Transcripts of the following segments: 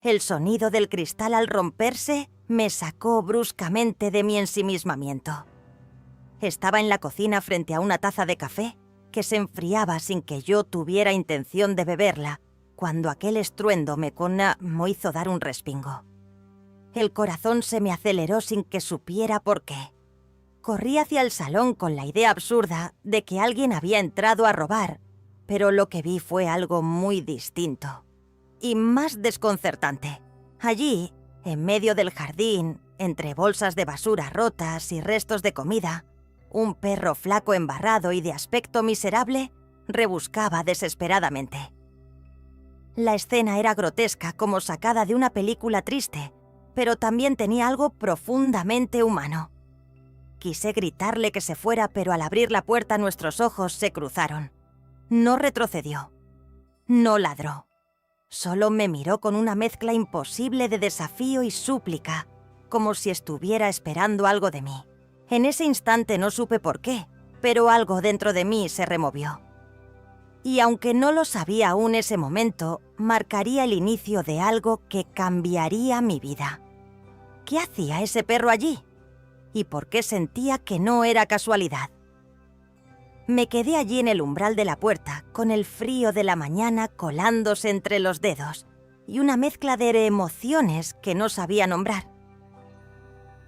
El sonido del cristal al romperse me sacó bruscamente de mi ensimismamiento. Estaba en la cocina frente a una taza de café que se enfriaba sin que yo tuviera intención de beberla, cuando aquel estruendo me hizo dar un respingo. El corazón se me aceleró sin que supiera por qué. Corrí hacia el salón con la idea absurda de que alguien había entrado a robar, pero lo que vi fue algo muy distinto y más desconcertante. Allí, en medio del jardín, entre bolsas de basura rotas y restos de comida, un perro flaco embarrado y de aspecto miserable rebuscaba desesperadamente. La escena era grotesca como sacada de una película triste, pero también tenía algo profundamente humano. Quise gritarle que se fuera, pero al abrir la puerta nuestros ojos se cruzaron. No retrocedió. No ladró. Solo me miró con una mezcla imposible de desafío y súplica, como si estuviera esperando algo de mí. En ese instante no supe por qué, pero algo dentro de mí se removió. Y aunque no lo sabía aún ese momento, marcaría el inicio de algo que cambiaría mi vida. ¿Qué hacía ese perro allí? ¿Y por qué sentía que no era casualidad? Me quedé allí en el umbral de la puerta, con el frío de la mañana colándose entre los dedos y una mezcla de emociones que no sabía nombrar.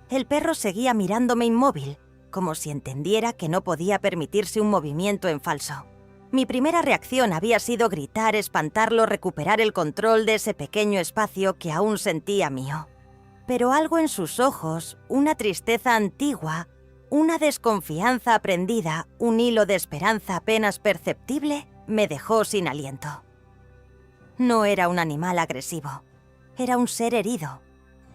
El perro seguía mirándome inmóvil, como si entendiera que no podía permitirse un movimiento en falso. Mi primera reacción había sido gritar, espantarlo, recuperar el control de ese pequeño espacio que aún sentía mío. Pero algo en sus ojos, una tristeza antigua, una desconfianza aprendida, un hilo de esperanza apenas perceptible, me dejó sin aliento. No era un animal agresivo, era un ser herido,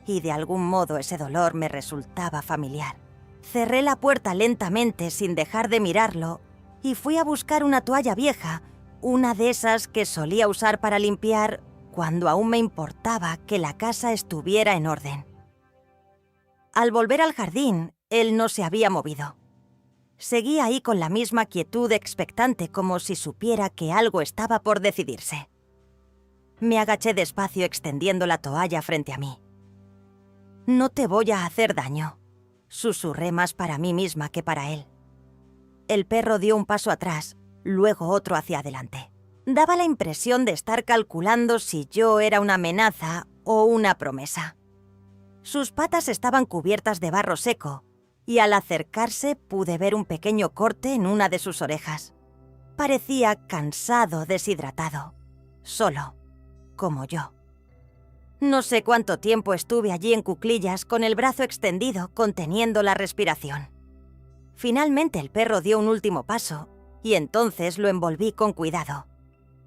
y de algún modo ese dolor me resultaba familiar. Cerré la puerta lentamente sin dejar de mirarlo y fui a buscar una toalla vieja, una de esas que solía usar para limpiar cuando aún me importaba que la casa estuviera en orden. Al volver al jardín, él no se había movido. Seguía ahí con la misma quietud expectante, como si supiera que algo estaba por decidirse. Me agaché despacio extendiendo la toalla frente a mí. «No te voy a hacer daño», susurré más para mí misma que para él. El perro dio un paso atrás, luego otro hacia adelante. Daba la impresión de estar calculando si yo era una amenaza o una promesa. Sus patas estaban cubiertas de barro seco, y al acercarse pude ver un pequeño corte en una de sus orejas. Parecía cansado, deshidratado, solo, como yo. No sé cuánto tiempo estuve allí en cuclillas con el brazo extendido, conteniendo la respiración. Finalmente el perro dio un último paso, y entonces lo envolví con cuidado.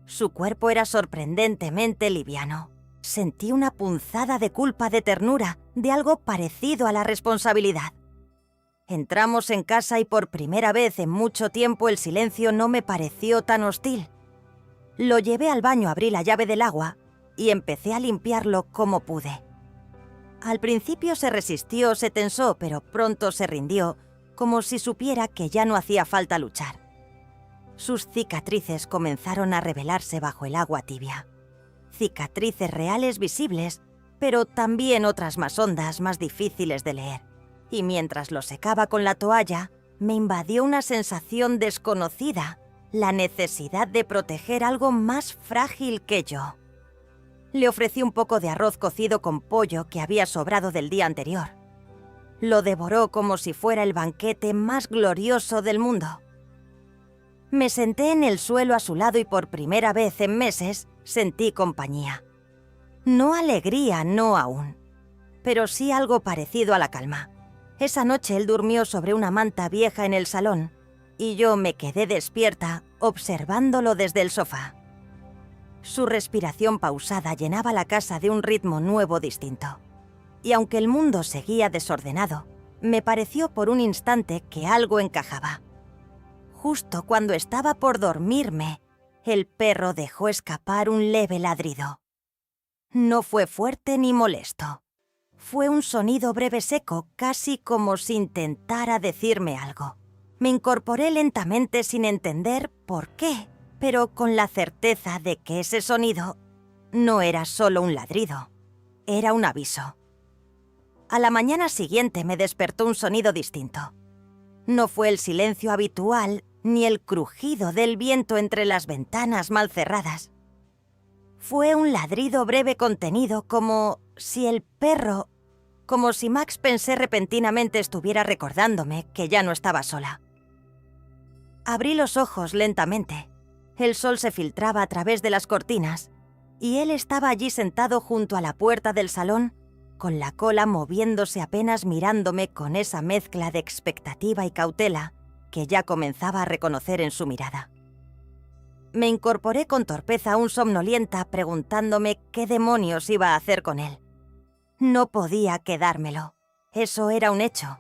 Su cuerpo era sorprendentemente liviano. Sentí una punzada de culpa, de ternura, de algo parecido a la responsabilidad. Entramos en casa y por primera vez en mucho tiempo el silencio no me pareció tan hostil. Lo llevé al baño, abrí la llave del agua y empecé a limpiarlo como pude. Al principio se resistió, se tensó, pero pronto se rindió, como si supiera que ya no hacía falta luchar. Sus cicatrices comenzaron a revelarse bajo el agua tibia. Cicatrices reales visibles, pero también otras más hondas, más difíciles de leer. Y mientras lo secaba con la toalla, me invadió una sensación desconocida, la necesidad de proteger algo más frágil que yo. Le ofrecí un poco de arroz cocido con pollo que había sobrado del día anterior. Lo devoró como si fuera el banquete más glorioso del mundo. Me senté en el suelo a su lado y por primera vez en meses sentí compañía. No alegría, no aún, pero sí algo parecido a la calma. Esa noche él durmió sobre una manta vieja en el salón y yo me quedé despierta observándolo desde el sofá. Su respiración pausada llenaba la casa de un ritmo nuevo distinto. Y aunque el mundo seguía desordenado, me pareció por un instante que algo encajaba. Justo cuando estaba por dormirme, el perro dejó escapar un leve ladrido. No fue fuerte ni molesto. Fue un sonido breve seco, casi como si intentara decirme algo. Me incorporé lentamente sin entender por qué, pero con la certeza de que ese sonido no era solo un ladrido. era un aviso. A la mañana siguiente me despertó un sonido distinto. No fue el silencio habitual ni el crujido del viento entre las ventanas mal cerradas. Fue un ladrido breve contenido, como si Max pensé repentinamente estuviera recordándome que ya no estaba sola. Abrí los ojos lentamente. El sol se filtraba a través de las cortinas y él estaba allí sentado junto a la puerta del salón, con la cola moviéndose apenas mirándome con esa mezcla de expectativa y cautela que ya comenzaba a reconocer en su mirada. Me incorporé con torpeza aún somnolienta preguntándome qué demonios iba a hacer con él. No podía quedármelo. Eso era un hecho.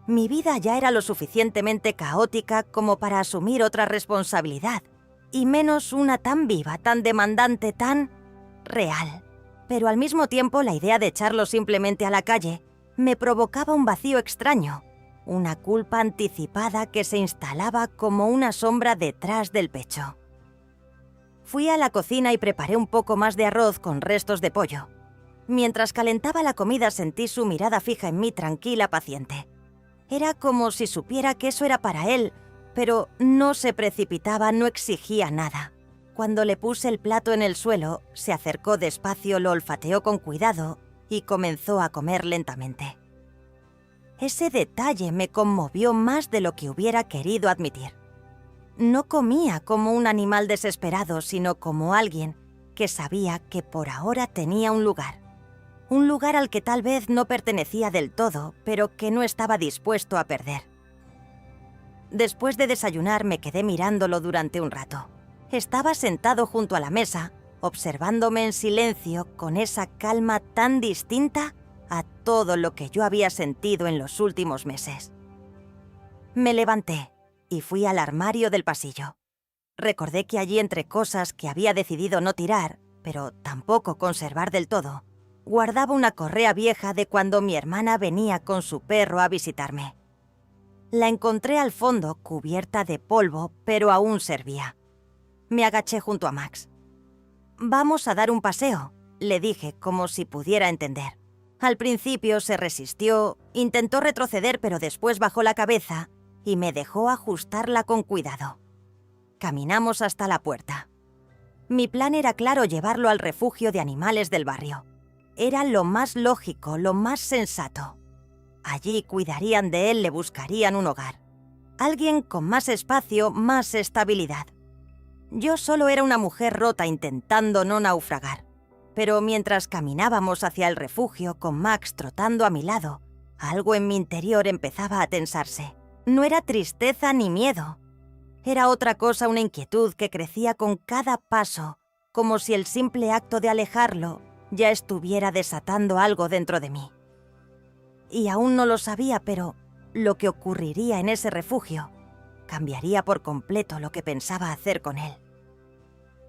Mi vida ya era lo suficientemente caótica como para asumir otra responsabilidad, y menos una tan viva, tan demandante, tan real. Pero al mismo tiempo la idea de echarlo simplemente a la calle me provocaba un vacío extraño, una culpa anticipada que se instalaba como una sombra detrás del pecho. Fui a la cocina y preparé un poco más de arroz con restos de pollo. Mientras calentaba la comida sentí su mirada fija en mí, tranquila, paciente. Era como si supiera que eso era para él, pero no se precipitaba, no exigía nada. Cuando le puse el plato en el suelo, se acercó despacio, lo olfateó con cuidado y comenzó a comer lentamente. Ese detalle me conmovió más de lo que hubiera querido admitir. No comía como un animal desesperado, sino como alguien que sabía que por ahora tenía un lugar al que tal vez no pertenecía del todo, pero que no estaba dispuesto a perder. Después de desayunar me quedé mirándolo durante un rato. Estaba sentado junto a la mesa, observándome en silencio con esa calma tan distinta a todo lo que yo había sentido en los últimos meses. Me levanté y fui al armario del pasillo. Recordé que allí, entre cosas que había decidido no tirar, pero tampoco conservar del todo, guardaba una correa vieja de cuando mi hermana venía con su perro a visitarme. La encontré al fondo, cubierta de polvo, pero aún servía. Me agaché junto a Max. «Vamos a dar un paseo», le dije, como si pudiera entender. Al principio se resistió, intentó retroceder, pero después bajó la cabeza y me dejó ajustarla con cuidado. Caminamos hasta la puerta. Mi plan era claro: llevarlo al refugio de animales del barrio. Era lo más lógico, lo más sensato. Allí cuidarían de él, le buscarían un hogar. Alguien con más espacio, más estabilidad. Yo solo era una mujer rota intentando no naufragar. Pero mientras caminábamos hacia el refugio con Max trotando a mi lado, algo en mi interior empezaba a tensarse. No era tristeza ni miedo. Era otra cosa, una inquietud que crecía con cada paso, como si el simple acto de alejarlo ya estuviera desatando algo dentro de mí. Y aún no lo sabía, pero lo que ocurriría en ese refugio cambiaría por completo lo que pensaba hacer con él.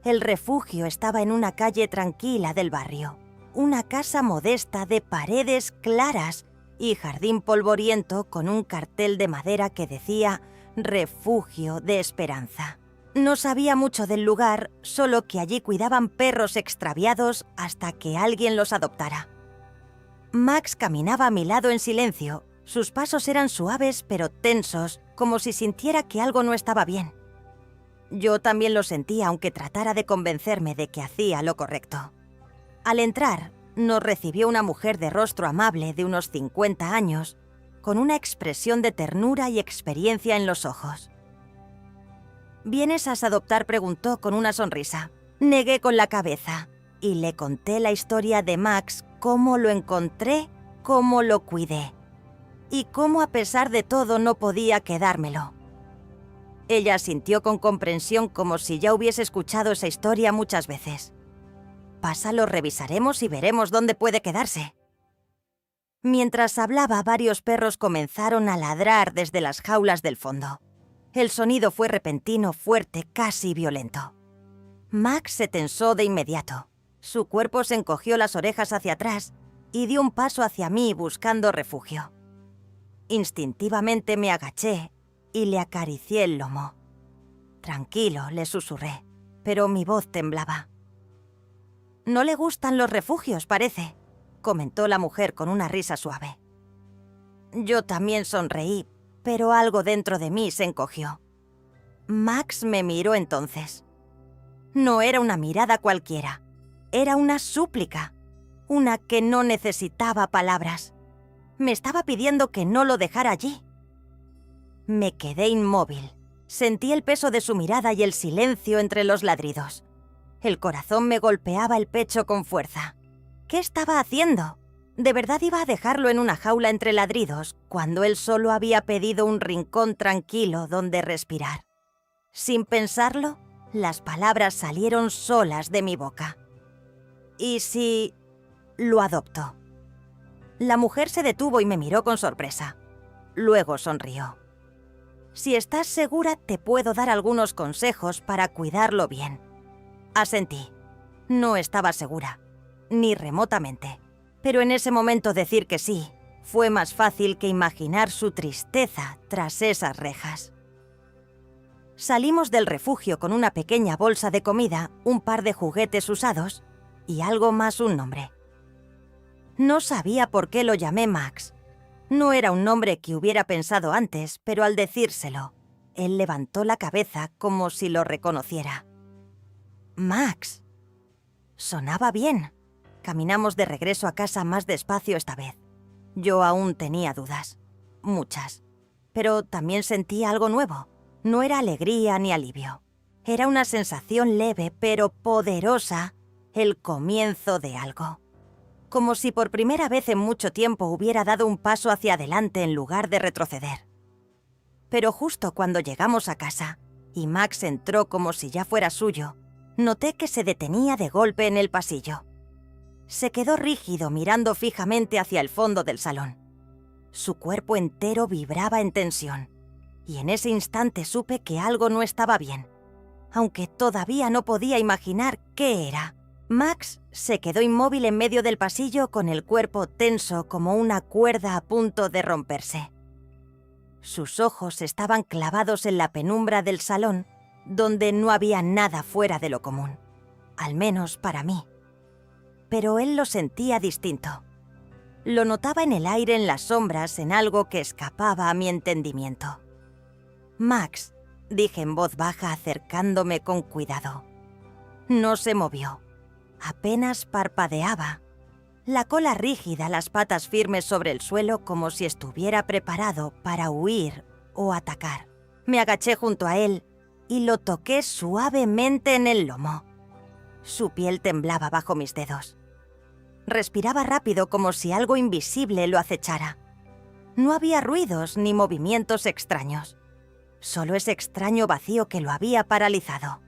El refugio estaba en una calle tranquila del barrio, una casa modesta de paredes claras y jardín polvoriento con un cartel de madera que decía «Refugio de Esperanza». No sabía mucho del lugar, solo que allí cuidaban perros extraviados hasta que alguien los adoptara. Max caminaba a mi lado en silencio. Sus pasos eran suaves pero tensos, como si sintiera que algo no estaba bien. Yo también lo sentía, aunque tratara de convencerme de que hacía lo correcto. Al entrar, nos recibió una mujer de rostro amable de unos 50 años, con una expresión de ternura y experiencia en los ojos. «¿Vienes a adoptar?», preguntó con una sonrisa. Negué con la cabeza y le conté la historia de Max, cómo lo encontré, cómo lo cuidé y cómo a pesar de todo no podía quedármelo. Ella asintió con comprensión, como si ya hubiese escuchado esa historia muchas veces. «Pásalo, revisaremos y veremos dónde puede quedarse». Mientras hablaba, varios perros comenzaron a ladrar desde las jaulas del fondo. El sonido fue repentino, fuerte, casi violento. Max se tensó de inmediato. Su cuerpo se encogió las orejas hacia atrás y dio un paso hacia mí buscando refugio. Instintivamente me agaché y le acaricié el lomo. «Tranquilo», le susurré, pero mi voz temblaba. «No le gustan los refugios, parece». comentó la mujer con una risa suave. Yo también sonreí, pero algo dentro de mí se encogió. Max me miró entonces. No era una mirada cualquiera, era una súplica, una que no necesitaba palabras. Me estaba pidiendo que no lo dejara allí. Me quedé inmóvil. Sentí el peso de su mirada y el silencio entre los ladridos. El corazón me golpeaba el pecho con fuerza. ¿Qué estaba haciendo? ¿De verdad iba a dejarlo en una jaula entre ladridos cuando él solo había pedido un rincón tranquilo donde respirar? Sin pensarlo, las palabras salieron solas de mi boca. ¿Y si lo adoptó? La mujer se detuvo y me miró con sorpresa. Luego sonrió. Si estás segura, te puedo dar algunos consejos para cuidarlo bien. Asentí. No estaba segura, ni remotamente. Pero en ese momento decir que sí fue más fácil que imaginar su tristeza tras esas rejas. Salimos del refugio con una pequeña bolsa de comida, un par de juguetes usados y algo más un nombre. No sabía por qué lo llamé Max. No era un nombre que hubiera pensado antes, pero al decírselo, él levantó la cabeza como si lo reconociera. Max. Sonaba bien. Caminamos de regreso a casa más despacio esta vez. Yo aún tenía dudas. Muchas. Pero también sentía algo nuevo. No era alegría ni alivio. Era una sensación leve pero poderosa, el comienzo de algo. Como si por primera vez en mucho tiempo hubiera dado un paso hacia adelante en lugar de retroceder. Pero justo cuando llegamos a casa, y Max entró como si ya fuera suyo, noté que se detenía de golpe en el pasillo. Se quedó rígido mirando fijamente hacia el fondo del salón. Su cuerpo entero vibraba en tensión, y en ese instante supe que algo no estaba bien, aunque todavía no podía imaginar qué era. Max se quedó inmóvil en medio del pasillo con el cuerpo tenso como una cuerda a punto de romperse. Sus ojos estaban clavados en la penumbra del salón, donde no había nada fuera de lo común, al menos para mí. Pero él lo sentía distinto. Lo notaba en el aire, en las sombras, en algo que escapaba a mi entendimiento. «Max», dije en voz baja acercándome con cuidado. No se movió. Apenas parpadeaba. La cola rígida, las patas firmes sobre el suelo como si estuviera preparado para huir o atacar. Me agaché junto a él y lo toqué suavemente en el lomo. Su piel temblaba bajo mis dedos. Respiraba rápido como si algo invisible lo acechara. No había ruidos ni movimientos extraños. Solo ese extraño vacío que lo había paralizado.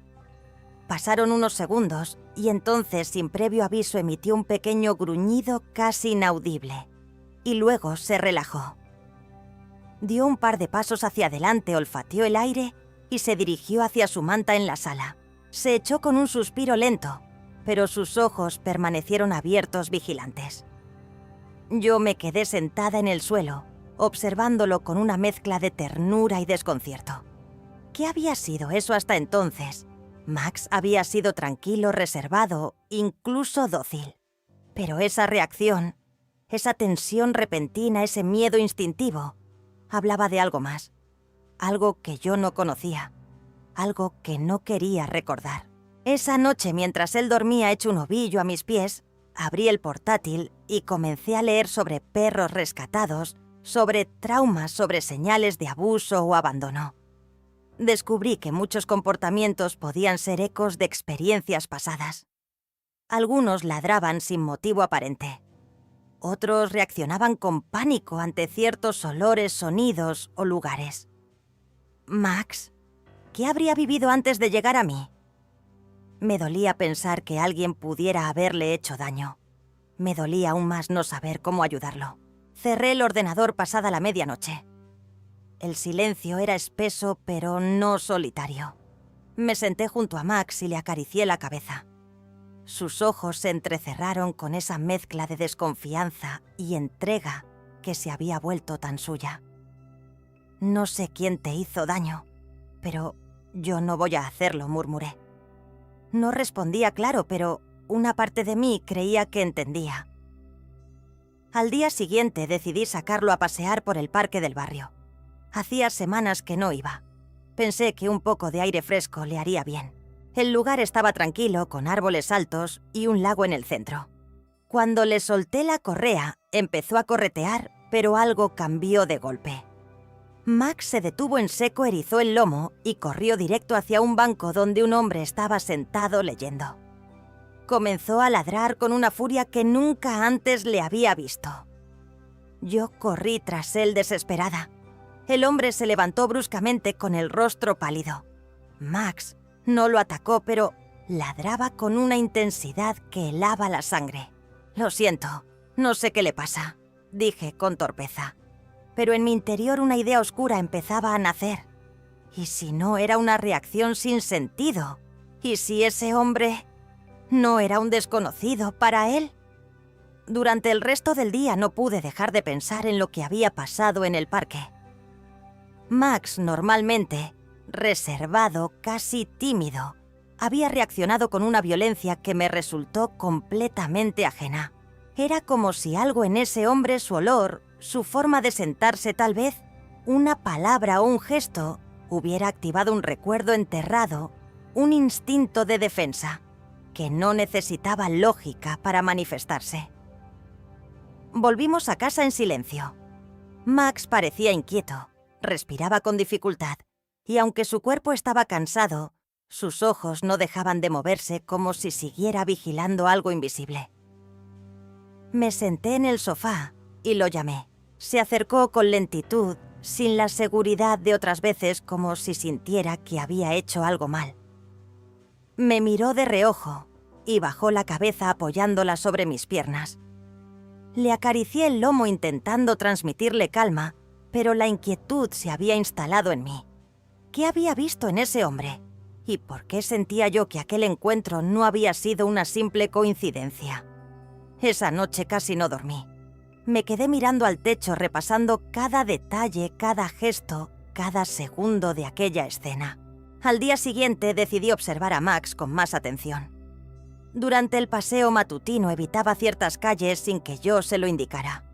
Pasaron unos segundos y entonces, sin previo aviso, emitió un pequeño gruñido casi inaudible. Y luego se relajó. Dio un par de pasos hacia adelante, olfateó el aire y se dirigió hacia su manta en la sala. Se echó con un suspiro lento, pero sus ojos permanecieron abiertos vigilantes. Yo me quedé sentada en el suelo, observándolo con una mezcla de ternura y desconcierto. ¿Qué había sido eso hasta entonces? Max había sido tranquilo, reservado, incluso dócil. Pero esa reacción, esa tensión repentina, ese miedo instintivo, hablaba de algo más. Algo que yo no conocía. Algo que no quería recordar. Esa noche, mientras él dormía hecho un ovillo a mis pies, abrí el portátil y comencé a leer sobre perros rescatados, sobre traumas, sobre señales de abuso o abandono. Descubrí que muchos comportamientos podían ser ecos de experiencias pasadas. Algunos ladraban sin motivo aparente. Otros reaccionaban con pánico ante ciertos olores, sonidos o lugares. Max, ¿qué habría vivido antes de llegar a mí? Me dolía pensar que alguien pudiera haberle hecho daño. Me dolía aún más no saber cómo ayudarlo. Cerré el ordenador pasada la medianoche. El silencio era espeso, pero no solitario. Me senté junto a Max y le acaricié la cabeza. Sus ojos se entrecerraron con esa mezcla de desconfianza y entrega que se había vuelto tan suya. «No sé quién te hizo daño, pero yo no voy a hacerlo», murmuré. No respondía claro, pero una parte de mí creía que entendía. Al día siguiente decidí sacarlo a pasear por el parque del barrio. Hacía semanas que no iba. Pensé que un poco de aire fresco le haría bien. El lugar estaba tranquilo, con árboles altos y un lago en el centro. Cuando le solté la correa, empezó a corretear, pero algo cambió de golpe. Max se detuvo en seco, erizó el lomo y corrió directo hacia un banco donde un hombre estaba sentado leyendo. Comenzó a ladrar con una furia que nunca antes le había visto. Yo corrí tras él desesperada. El hombre se levantó bruscamente con el rostro pálido. Max no lo atacó, pero ladraba con una intensidad que helaba la sangre. «Lo siento, no sé qué le pasa», dije con torpeza. Pero en mi interior una idea oscura empezaba a nacer. ¿Y si no era una reacción sin sentido? ¿Y si ese hombre no era un desconocido para él? Durante el resto del día no pude dejar de pensar en lo que había pasado en el parque. Max, normalmente reservado, casi tímido, había reaccionado con una violencia que me resultó completamente ajena. Era como si algo en ese hombre, su olor, su forma de sentarse tal vez, una palabra o un gesto, hubiera activado un recuerdo enterrado, un instinto de defensa, que no necesitaba lógica para manifestarse. Volvimos a casa en silencio. Max parecía inquieto, respiraba con dificultad, y aunque su cuerpo estaba cansado, sus ojos no dejaban de moverse como si siguiera vigilando algo invisible. Me senté en el sofá y lo llamé. Se acercó con lentitud, sin la seguridad de otras veces, como si sintiera que había hecho algo mal. Me miró de reojo y bajó la cabeza apoyándola sobre mis piernas. Le acaricié el lomo intentando transmitirle calma, pero la inquietud se había instalado en mí. ¿Qué había visto en ese hombre? ¿Y por qué sentía yo que aquel encuentro no había sido una simple coincidencia? Esa noche casi no dormí. Me quedé mirando al techo, repasando cada detalle, cada gesto, cada segundo de aquella escena. Al día siguiente decidí observar a Max con más atención. Durante el paseo matutino evitaba ciertas calles sin que yo se lo indicara.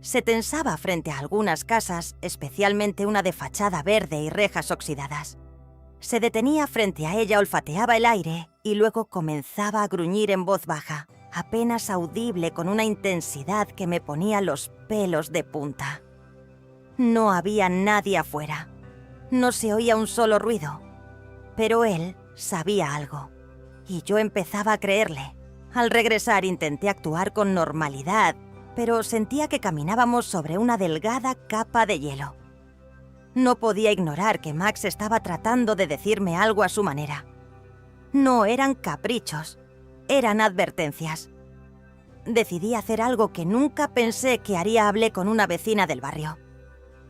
Se tensaba frente a algunas casas, especialmente una de fachada verde y rejas oxidadas. Se detenía frente a ella, olfateaba el aire y luego comenzaba a gruñir en voz baja, apenas audible, con una intensidad que me ponía los pelos de punta. No había nadie afuera. No se oía un solo ruido. Pero él sabía algo. Y yo empezaba a creerle. Al regresar intenté actuar con normalidad, pero sentía que caminábamos sobre una delgada capa de hielo. No podía ignorar que Max estaba tratando de decirme algo a su manera. No eran caprichos, eran advertencias. Decidí hacer algo que nunca pensé que haría. Hablé con una vecina del barrio.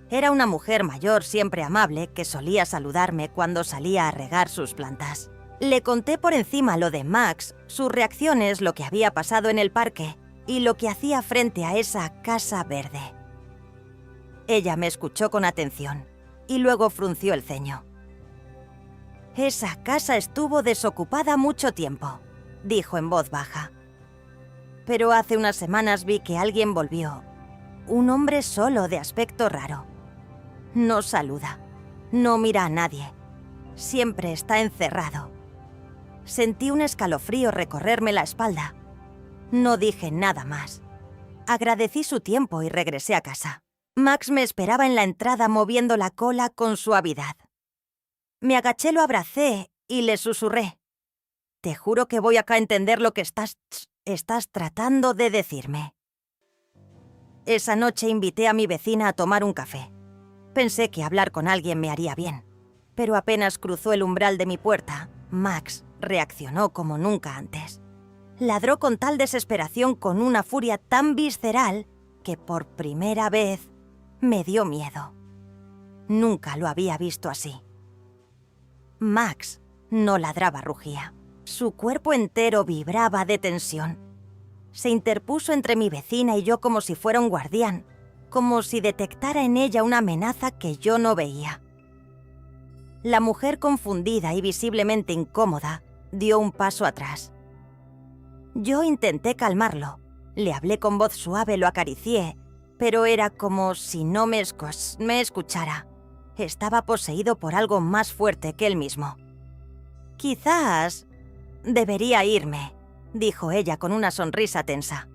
Era una mujer mayor, siempre amable, que solía saludarme cuando salía a regar sus plantas. Le conté por encima lo de Max, sus reacciones, lo que había pasado en el parque y lo que hacía frente a esa casa verde. Ella me escuchó con atención y luego frunció el ceño. «Esa casa estuvo desocupada mucho tiempo», dijo en voz baja. «Pero hace unas semanas vi que alguien volvió. Un hombre solo, de aspecto raro. No saluda, no mira a nadie. Siempre está encerrado». Sentí un escalofrío recorrerme la espalda. No dije nada más. Agradecí su tiempo y regresé a casa. Max me esperaba en la entrada moviendo la cola con suavidad. Me agaché, lo abracé y le susurré. «Te juro que voy acá a entender lo que estás tratando de decirme». Esa noche invité a mi vecina a tomar un café. Pensé que hablar con alguien me haría bien, pero apenas cruzó el umbral de mi puerta, Max reaccionó como nunca antes. Ladró con tal desesperación, con una furia tan visceral, que por primera vez me dio miedo. Nunca lo había visto así. Max no ladraba, rugía. Su cuerpo entero vibraba de tensión. Se interpuso entre mi vecina y yo como si fuera un guardián, como si detectara en ella una amenaza que yo no veía. La mujer, confundida y visiblemente incómoda, dio un paso atrás. Yo intenté calmarlo. Le hablé con voz suave, lo acaricié, pero era como si no me escuchara. Estaba poseído por algo más fuerte que él mismo. «Quizás debería irme», dijo ella con una sonrisa tensa.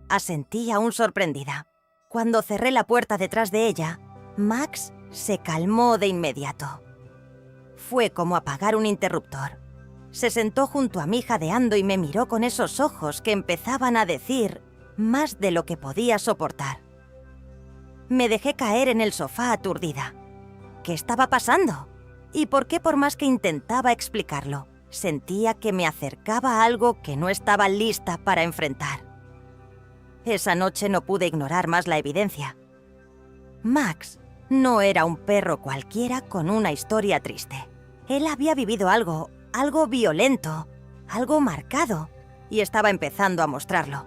Asentí aún sorprendida. Cuando cerré la puerta detrás de ella, Max se calmó de inmediato. Fue como apagar un interruptor. Se sentó junto a mí jadeando y me miró con esos ojos que empezaban a decir más de lo que podía soportar. Me dejé caer en el sofá aturdida. ¿Qué estaba pasando? ¿Y por qué, por más que intentaba explicarlo, sentía que me acercaba a algo que no estaba lista para enfrentar? Esa noche no pude ignorar más la evidencia. Max no era un perro cualquiera con una historia triste. Él había vivido algo violento, algo marcado, y estaba empezando a mostrarlo.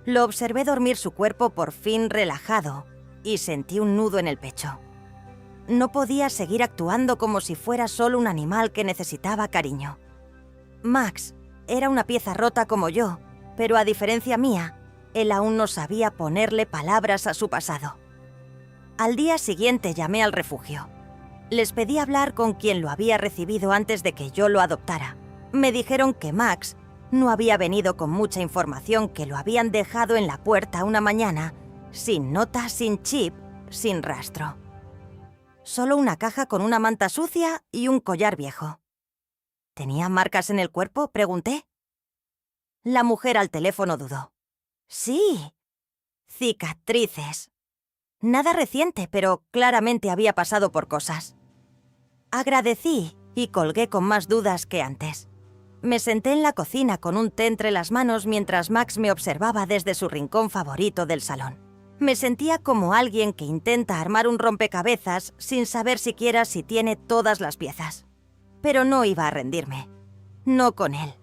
Lo observé dormir su cuerpo por fin relajado y sentí un nudo en el pecho. No podía seguir actuando como si fuera solo un animal que necesitaba cariño. Max era una pieza rota como yo, pero a diferencia mía, él aún no sabía ponerle palabras a su pasado. Al día siguiente llamé al refugio. Les pedí hablar con quien lo había recibido antes de que yo lo adoptara. Me dijeron que Max no había venido con mucha información, que lo habían dejado en la puerta una mañana, sin nota, sin chip, sin rastro. Solo una caja con una manta sucia y un collar viejo. ¿Tenía marcas en el cuerpo?, pregunté. La mujer al teléfono dudó. Sí, cicatrices. Nada reciente, pero claramente había pasado por cosas. Agradecí y colgué con más dudas que antes. Me senté en la cocina con un té entre las manos mientras Max me observaba desde su rincón favorito del salón. Me sentía como alguien que intenta armar un rompecabezas sin saber siquiera si tiene todas las piezas. Pero no iba a rendirme. No con él.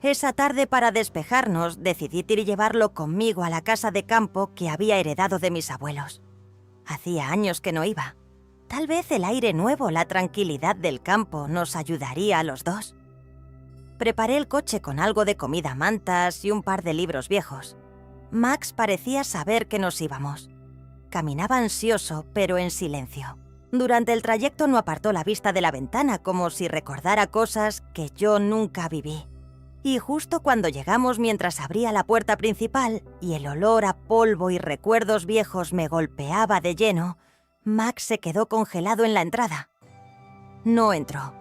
Esa tarde, para despejarnos, decidí llevarlo conmigo a la casa de campo que había heredado de mis abuelos. Hacía años que no iba. Tal vez el aire nuevo, la tranquilidad del campo nos ayudaría a los dos. Preparé el coche con algo de comida, mantas y un par de libros viejos. Max parecía saber que nos íbamos. Caminaba ansioso, pero en silencio. Durante el trayecto no apartó la vista de la ventana, como si recordara cosas que yo nunca viví. Y justo cuando llegamos, mientras abría la puerta principal y el olor a polvo y recuerdos viejos me golpeaba de lleno, Max se quedó congelado en la entrada. No entró.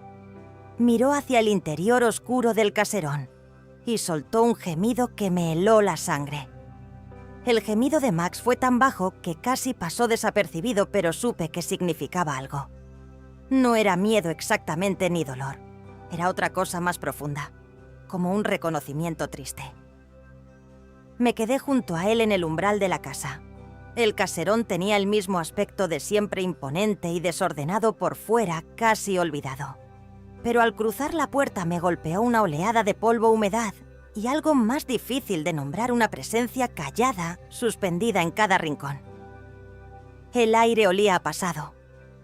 Miró hacia el interior oscuro del caserón y soltó un gemido que me heló la sangre. El gemido de Max fue tan bajo que casi pasó desapercibido, pero supe que significaba algo. No era miedo exactamente ni dolor. Era otra cosa más profunda, como un reconocimiento triste. Me quedé junto a él en el umbral de la casa. El caserón tenía el mismo aspecto de siempre, imponente y desordenado por fuera, casi olvidado. Pero al cruzar la puerta me golpeó una oleada de polvo, humedad y algo más difícil de nombrar, una presencia callada, suspendida en cada rincón. El aire olía a pasado.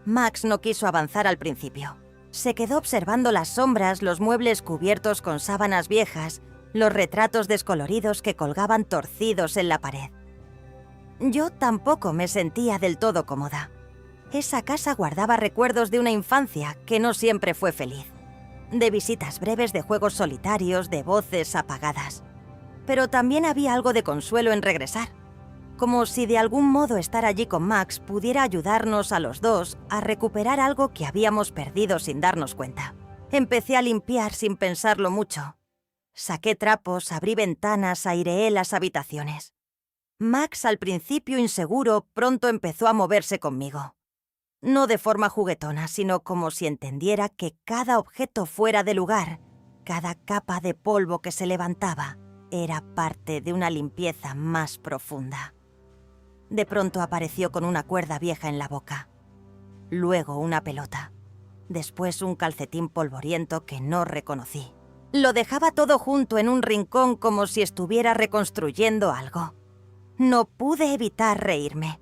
Max no quiso avanzar al principio. Se quedó observando las sombras, los muebles cubiertos con sábanas viejas, los retratos descoloridos que colgaban torcidos en la pared. Yo tampoco me sentía del todo cómoda. Esa casa guardaba recuerdos de una infancia que no siempre fue feliz. De visitas breves, de juegos solitarios, de voces apagadas. Pero también había algo de consuelo en regresar. Como si de algún modo estar allí con Max pudiera ayudarnos a los dos a recuperar algo que habíamos perdido sin darnos cuenta. Empecé a limpiar sin pensarlo mucho. Saqué trapos, abrí ventanas, aireé las habitaciones. Max, al principio inseguro, pronto empezó a moverse conmigo. No de forma juguetona, sino como si entendiera que cada objeto fuera de lugar, cada capa de polvo que se levantaba, era parte de una limpieza más profunda. De pronto apareció con una cuerda vieja en la boca. Luego una pelota. Después un calcetín polvoriento que no reconocí. Lo dejaba todo junto en un rincón como si estuviera reconstruyendo algo. No pude evitar reírme.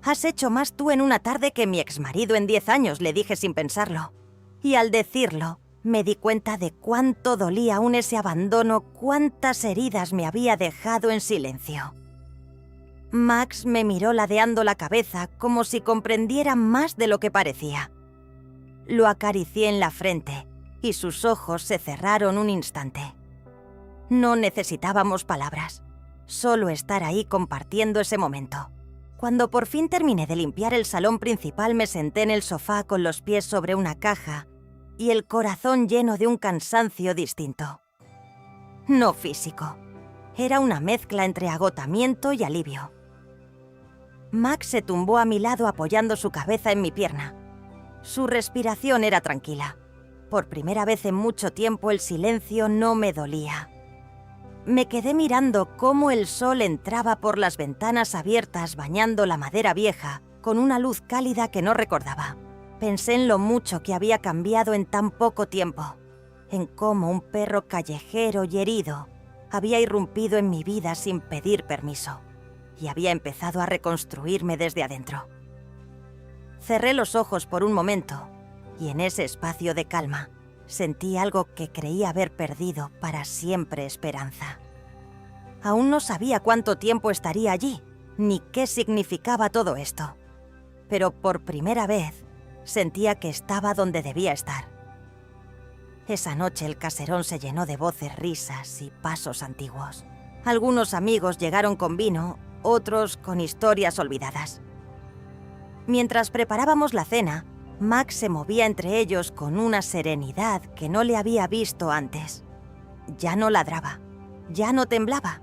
«Has hecho más tú en una tarde que mi exmarido en 10 años», le dije sin pensarlo. Y al decirlo, me di cuenta de cuánto dolía aún ese abandono, cuántas heridas me había dejado en silencio. Max me miró ladeando la cabeza como si comprendiera más de lo que parecía. Lo acaricié en la frente y sus ojos se cerraron un instante. No necesitábamos palabras, solo estar ahí compartiendo ese momento. Cuando por fin terminé de limpiar el salón principal, me senté en el sofá con los pies sobre una caja y el corazón lleno de un cansancio distinto. No físico. Era una mezcla entre agotamiento y alivio. Max se tumbó a mi lado apoyando su cabeza en mi pierna. Su respiración era tranquila. Por primera vez en mucho tiempo el silencio no me dolía. Me quedé mirando cómo el sol entraba por las ventanas abiertas bañando la madera vieja con una luz cálida que no recordaba. Pensé en lo mucho que había cambiado en tan poco tiempo, en cómo un perro callejero y herido había irrumpido en mi vida sin pedir permiso y había empezado a reconstruirme desde adentro. Cerré los ojos por un momento y en ese espacio de calma sentí algo que creía haber perdido para siempre: esperanza. Aún no sabía cuánto tiempo estaría allí, ni qué significaba todo esto. Pero por primera vez sentía que estaba donde debía estar. Esa noche el caserón se llenó de voces, risas y pasos antiguos. Algunos amigos llegaron con vino, otros con historias olvidadas. Mientras preparábamos la cena, Max se movía entre ellos con una serenidad que no le había visto antes. Ya no ladraba, ya no temblaba.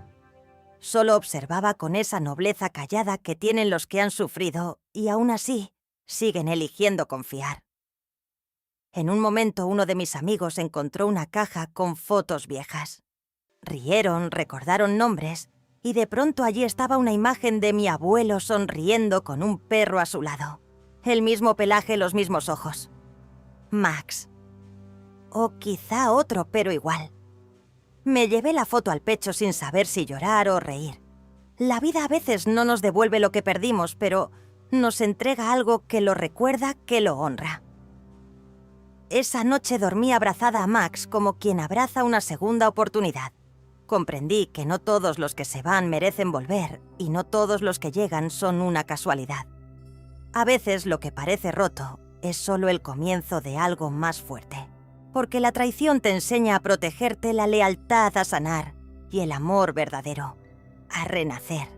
Solo observaba con esa nobleza callada que tienen los que han sufrido y aún así siguen eligiendo confiar. En un momento uno de mis amigos encontró una caja con fotos viejas. Rieron, recordaron nombres y de pronto allí estaba una imagen de mi abuelo sonriendo con un perro a su lado. El mismo pelaje, los mismos ojos. Max. O quizá otro, pero igual. Me llevé la foto al pecho sin saber si llorar o reír. La vida a veces no nos devuelve lo que perdimos, pero nos entrega algo que lo recuerda, que lo honra. Esa noche dormí abrazada a Max como quien abraza una segunda oportunidad. Comprendí que no todos los que se van merecen volver y no todos los que llegan son una casualidad. A veces lo que parece roto es solo el comienzo de algo más fuerte. Porque la traición te enseña a protegerte, la lealtad a sanar y el amor verdadero a renacer.